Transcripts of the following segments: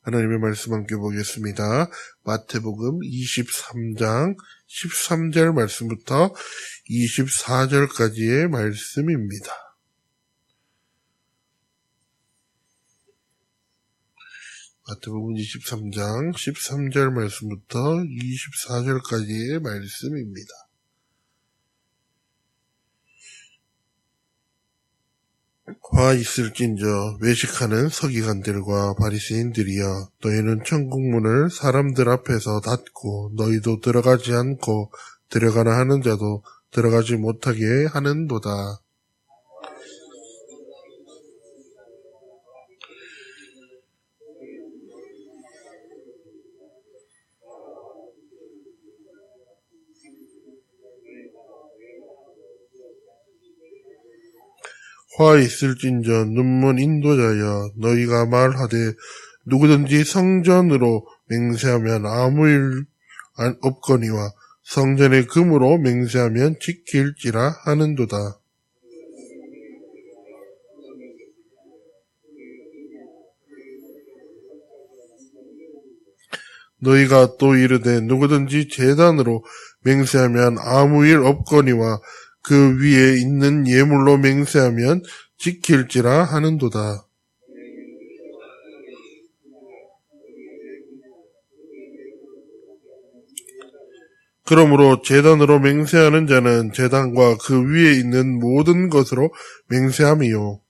하나님의 말씀 함께 보겠습니다. 마태복음 23장 13절 말씀부터 24절까지의 말씀입니다. 마태복음 23장 13절 말씀부터 24절까지의 말씀입니다. 화 있을진저 외식하는 서기관들과 바리새인들이여, 너희는 천국문을 사람들 앞에서 닫고 너희도 들어가지 않고 들어가나 하는 자도 들어가지 못하게 하는도다. 화 있을진저 눈먼 인도자여, 너희가 말하되 누구든지 성전으로 맹세하면 아무 일 없거니와 성전의 금으로 맹세하면 지킬지라 하는도다. 너희가 또 이르되 누구든지 제단으로 맹세하면 아무 일 없거니와 그 위에 있는 예물로 맹세하면 지킬지라 하는도다. 그러므로 제단으로 맹세하는 자는 제단과 그 위에 있는 모든 것으로 맹세함이요.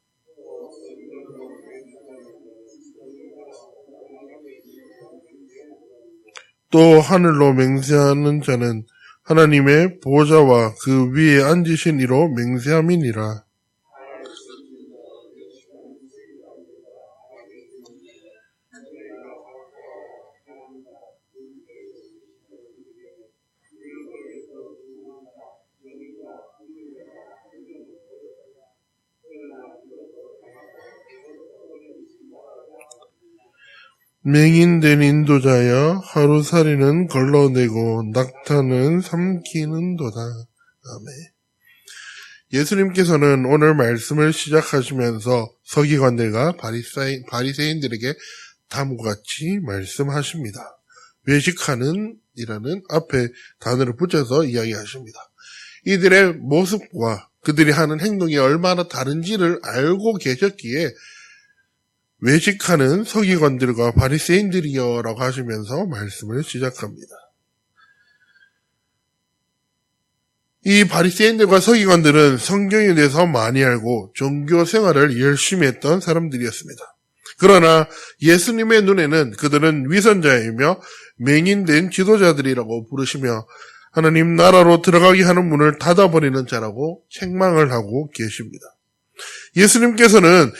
또 하늘로 맹세하는 자는 하나님의 보좌와 그 위에 앉으신 이로 맹세함이니라. 맹인된 인도자여, 하루살이는 걸러내고 낙타는 삼키는도다. 아멘. 예수님께서는 오늘 말씀을 시작하시면서 서기관들과 바리새인들에게 다음과 같이 말씀하십니다. 외식하는 이라는 앞에 단어를 붙여서 이야기하십니다. 이들의 모습과 그들이 하는 행동이 얼마나 다른지를 알고 계셨기에 외식하는 서기관들과 바리새인들이여 라고 하시면서 말씀을 시작합니다. 이 바리새인들과 서기관들은 성경에 대해서 많이 알고 종교 생활을 열심히 했던 사람들이었습니다. 그러나 예수님의 눈에는 그들은 위선자이며 맹인된 지도자들이라고 부르시며 하나님 나라로 들어가게 하는 문을 닫아버리는 자라고 책망을 하고 계십니다. 예수님께서는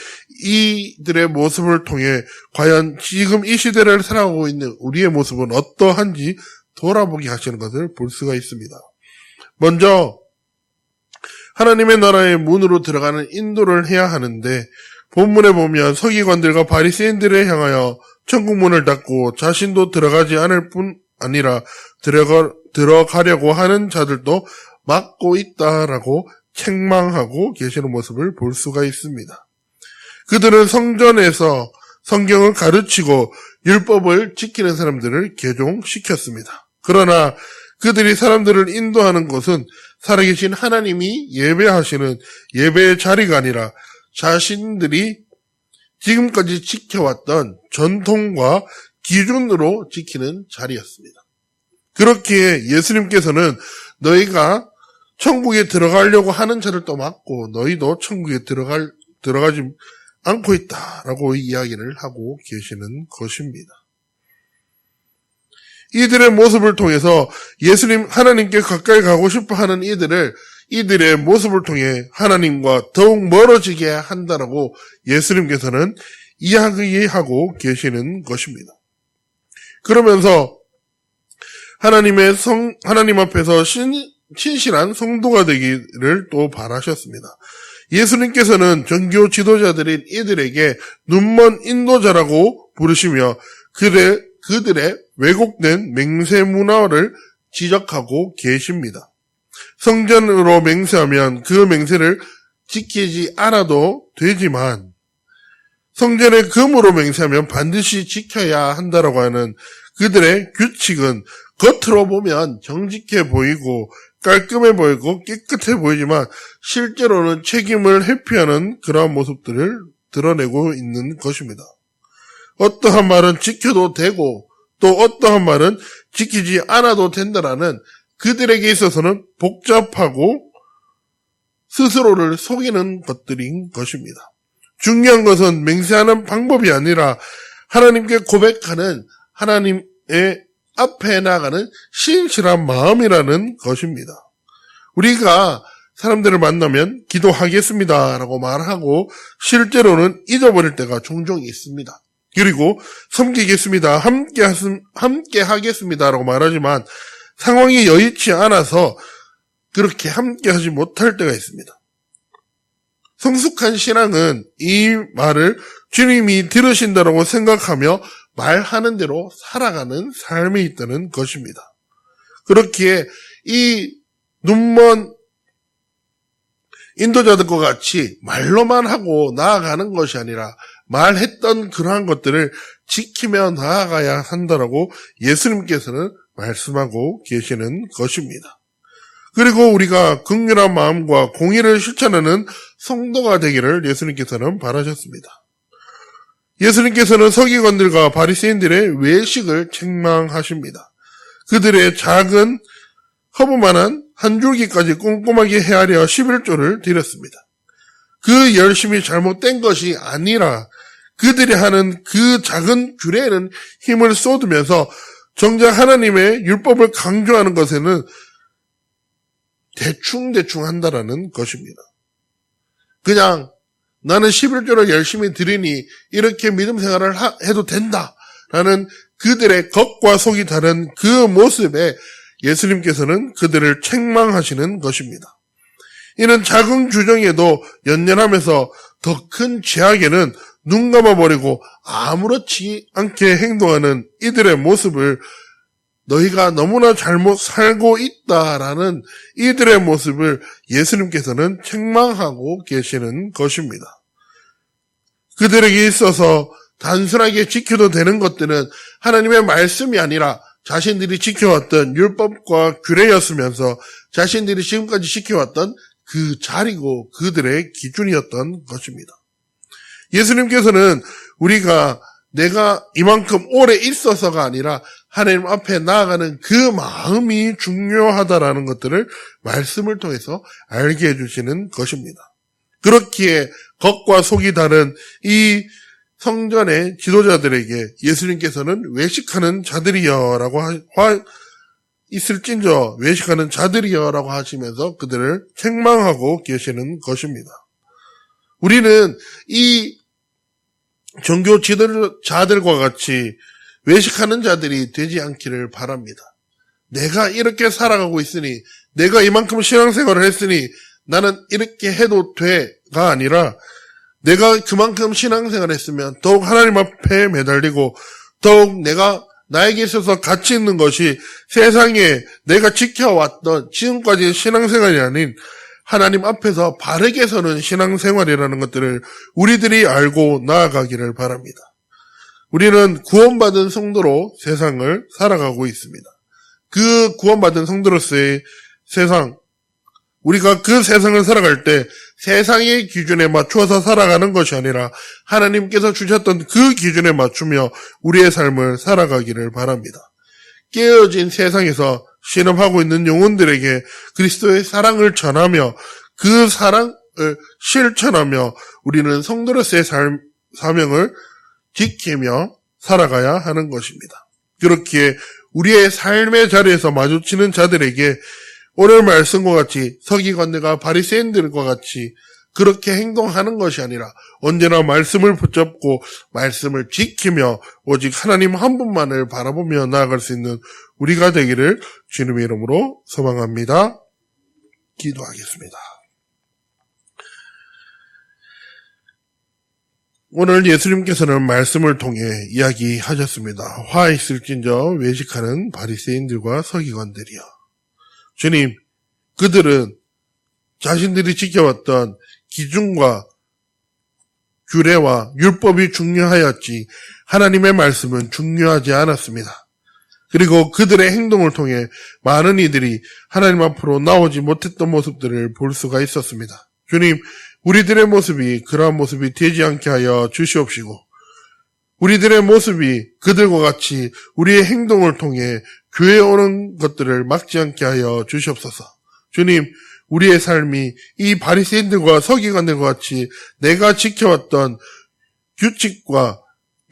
이들의 모습을 통해 과연 지금 이 시대를 살아가고 있는 우리의 모습은 어떠한지 돌아보게 하시는 것을 볼 수가 있습니다. 먼저 하나님의 나라의 문으로 들어가는 인도를 해야 하는데, 본문에 보면 서기관들과 바리새인들을 향하여 천국문을 닫고 자신도 들어가지 않을 뿐 아니라 들어가려고 하는 자들도 막고 있다라고 책망하고 계시는 모습을 볼 수가 있습니다. 그들은 성전에서 성경을 가르치고 율법을 지키는 사람들을 개종시켰습니다. 그러나 그들이 사람들을 인도하는 것은 살아계신 하나님이 예배하시는 예배의 자리가 아니라 자신들이 지금까지 지켜왔던 전통과 기준으로 지키는 자리였습니다. 그렇기에 예수님께서는 너희가 천국에 들어가려고 하는 자를 또 막고 너희도 천국에 들어가지 않고 있다라고 이야기를 하고 계시는 것입니다. 이들의 모습을 통해서 하나님께 가까이 가고 싶어 하는 이들의 모습을 통해 하나님과 더욱 멀어지게 한다라고 예수님께서는 이야기하고 계시는 것입니다. 그러면서 하나님 앞에서 신실한 성도가 되기를 또 바라셨습니다. 예수님께서는 종교 지도자들인 이들에게 눈먼 인도자라고 부르시며 그들의 왜곡된 맹세 문화를 지적하고 계십니다. 성전으로 맹세하면 그 맹세를 지키지 않아도 되지만 성전의 금으로 맹세하면 반드시 지켜야 한다라고 하는 그들의 규칙은 겉으로 보면 정직해 보이고 깔끔해 보이고 깨끗해 보이지만 실제로는 책임을 회피하는 그러한 모습들을 드러내고 있는 것입니다. 어떠한 말은 지켜도 되고 또 어떠한 말은 지키지 않아도 된다라는 그들에게 있어서는 복잡하고 스스로를 속이는 것들인 것입니다. 중요한 것은 맹세하는 방법이 아니라 하나님께 고백하는 하나님의 앞에 나가는 신실한 마음이라는 것입니다. 우리가 사람들을 만나면 기도하겠습니다 라고 말하고 실제로는 잊어버릴 때가 종종 있습니다. 그리고 섬기겠습니다, 함께 하겠습니다 라고 말하지만 상황이 여의치 않아서 그렇게 함께 하지 못할 때가 있습니다. 성숙한 신앙은 이 말을 주님이 들으신다라고 생각하며 말하는 대로 살아가는 삶이 있다는 것입니다. 그렇기에 이 눈먼 인도자들과 같이 말로만 하고 나아가는 것이 아니라 말했던 그러한 것들을 지키며 나아가야 한다라고 예수님께서는 말씀하고 계시는 것입니다. 그리고 우리가 긍휼한 마음과 공의를 실천하는 성도가 되기를 예수님께서는 바라셨습니다. 예수님께서는 서기관들과 바리새인들의 외식을 책망하십니다. 그들의 작은 허브만한 한 줄기까지 꼼꼼하게 헤아려 11조를 드렸습니다. 그 열심이 잘못된 것이 아니라 그들이 하는 그 작은 규례에는 힘을 쏟으면서 정작 하나님의 율법을 강조하는 것에는 대충 한다라는 것입니다. 그냥 나는 11조를 열심히 드리니 이렇게 믿음 생활을 해도 된다라는 그들의 겉과 속이 다른 그 모습에 예수님께서는 그들을 책망하시는 것입니다. 이는 작은 규정에도 연연하면서 더 큰 죄악에는 눈 감아버리고 아무렇지 않게 행동하는 이들의 모습을 너희가 너무나 잘못 살고 있다라는 이들의 모습을 예수님께서는 책망하고 계시는 것입니다. 그들에게 있어서 단순하게 지켜도 되는 것들은 하나님의 말씀이 아니라 자신들이 지켜왔던 율법과 규례였으면서 자신들이 지금까지 지켜왔던 그 자리고 그들의 기준이었던 것입니다. 예수님께서는 우리가 내가 이만큼 오래 있어서가 아니라 하나님 앞에 나아가는 그 마음이 중요하다라는 것들을 말씀을 통해서 알게 해주시는 것입니다. 그렇기에 겉과 속이 다른 이 성전의 지도자들에게 예수님께서는 외식하는 자들이여라고 있을진저 외식하는 자들이여라고 하시면서 그들을 책망하고 계시는 것입니다. 우리는 이 종교 지도자들과 같이 외식하는 자들이 되지 않기를 바랍니다. 내가 이렇게 살아가고 있으니, 내가 이만큼 신앙생활을 했으니 나는 이렇게 해도 돼가 아니라 내가 그만큼 신앙생활을 했으면 더욱 하나님 앞에 매달리고 더욱 나에게 있어서 가치 있는 것이 세상에 내가 지켜왔던 지금까지 신앙생활이 아닌 하나님 앞에서 바르게 서는 신앙생활이라는 것들을 우리들이 알고 나아가기를 바랍니다. 우리는 구원받은 성도로 세상을 살아가고 있습니다. 그 구원받은 성도로서의 세상, 우리가 그 세상을 살아갈 때 세상의 기준에 맞추어서 살아가는 것이 아니라 하나님께서 주셨던 그 기준에 맞추며 우리의 삶을 살아가기를 바랍니다. 깨어진 세상에서 신음하고 있는 영혼들에게 그리스도의 사랑을 전하며 그 사랑을 실천하며 우리는 성도로서의 사명을 지키며 살아가야 하는 것입니다. 그렇기에 우리의 삶의 자리에서 마주치는 자들에게 오늘 말씀과 같이 서기관들과 바리새인들과 같이 그렇게 행동하는 것이 아니라 언제나 말씀을 붙잡고 말씀을 지키며 오직 하나님 한 분만을 바라보며 나아갈 수 있는 우리가 되기를 주님의 이름으로 소망합니다. 기도하겠습니다. 오늘 예수님께서는 말씀을 통해 이야기하셨습니다. 화 있을진저 외식하는 바리새인들과 서기관들이여. 주님, 그들은 자신들이 지켜왔던 기준과 규례와 율법이 중요하였지 하나님의 말씀은 중요하지 않았습니다. 그리고 그들의 행동을 통해 많은 이들이 하나님 앞으로 나오지 못했던 모습들을 볼 수가 있었습니다. 주님, 우리들의 모습이 그러한 모습이 되지 않게 하여 주시옵시고 우리들의 모습이 그들과 같이 우리의 행동을 통해 교회에 오는 것들을 막지 않게 하여 주시옵소서. 주님, 우리의 삶이 이 바리새인들과 서기관들과 같이 내가 지켜왔던 규칙과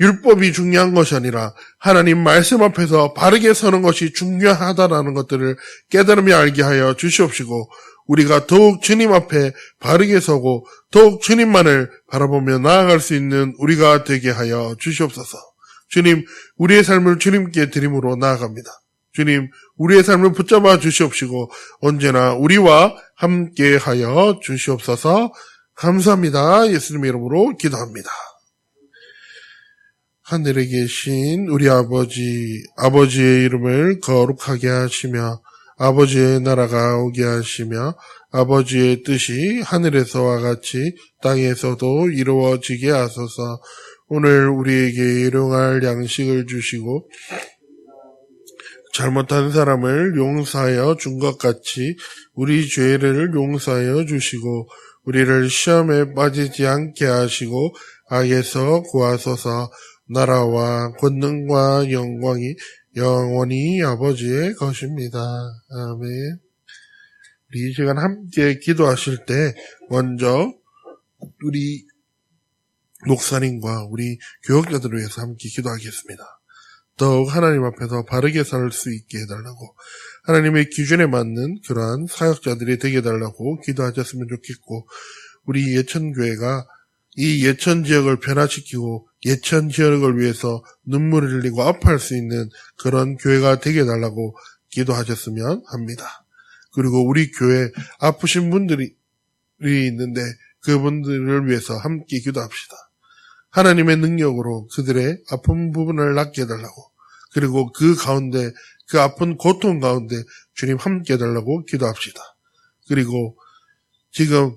율법이 중요한 것이 아니라 하나님 말씀 앞에서 바르게 서는 것이 중요하다라는 것들을 깨달으며 알게 하여 주시옵시고 우리가 더욱 주님 앞에 바르게 서고 더욱 주님만을 바라보며 나아갈 수 있는 우리가 되게 하여 주시옵소서. 주님, 우리의 삶을 주님께 드림으로 나아갑니다. 주님, 우리의 삶을 붙잡아 주시옵시고 언제나 우리와 함께 하여 주시옵소서. 감사합니다. 예수님의 이름으로 기도합니다. 하늘에 계신 우리 아버지의 이름을 거룩하게 하시며 아버지의 나라가 오게 하시며 아버지의 뜻이 하늘에서와 같이 땅에서도 이루어지게 하소서. 오늘 우리에게 일용할 양식을 주시고 잘못한 사람을 용서하여 준 것 같이 우리 죄를 용서하여 주시고 우리를 시험에 빠지지 않게 하시고 악에서 구하소서. 나라와 권능과 영광이 영원히 아버지의 것입니다. 아멘. 우리 이 시간 함께 기도하실 때 먼저 우리 목사님과 우리 교역자들을 위해서 함께 기도하겠습니다. 더욱 하나님 앞에서 바르게 살 수 있게 해달라고 하나님의 기준에 맞는 그러한 사역자들이 되게 해달라고 기도하셨으면 좋겠고 우리 예천교회가 이 예천 지역을 변화시키고 예천 지역을 위해서 눈물을 흘리고 아파할 수 있는 그런 교회가 되게 해달라고 기도하셨으면 합니다. 그리고 우리 교회 아프신 분들이 있는데 그분들을 위해서 함께 기도합시다. 하나님의 능력으로 그들의 아픈 부분을 낫게 해달라고 그리고 그 가운데 그 아픈 고통 가운데 주님 함께 해달라고 기도합시다. 그리고 지금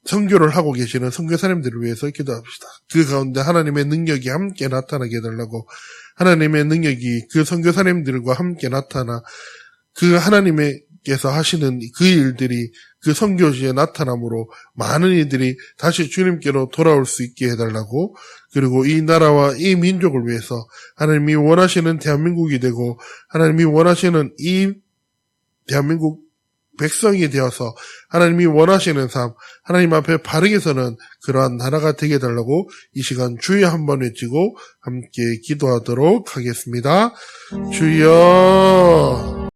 선교를 하고 계시는 선교사님들을 위해서 기도합시다. 그 가운데 하나님의 능력이 함께 나타나게 해달라고 하나님의 능력이 그 선교사님들과 함께 나타나 그 하나님께서 하시는 그 일들이 그 선교지에 나타남으로 많은 이들이 다시 주님께로 돌아올 수 있게 해달라고 그리고 이 나라와 이 민족을 위해서 하나님이 원하시는 대한민국이 되고 하나님이 원하시는 이 대한민국 백성이 되어서 하나님이 원하시는 삶, 하나님 앞에 바르게 서는 그러한 나라가 되게 해달라고 이 시간 주여 한번 외치고 함께 기도하도록 하겠습니다. 주여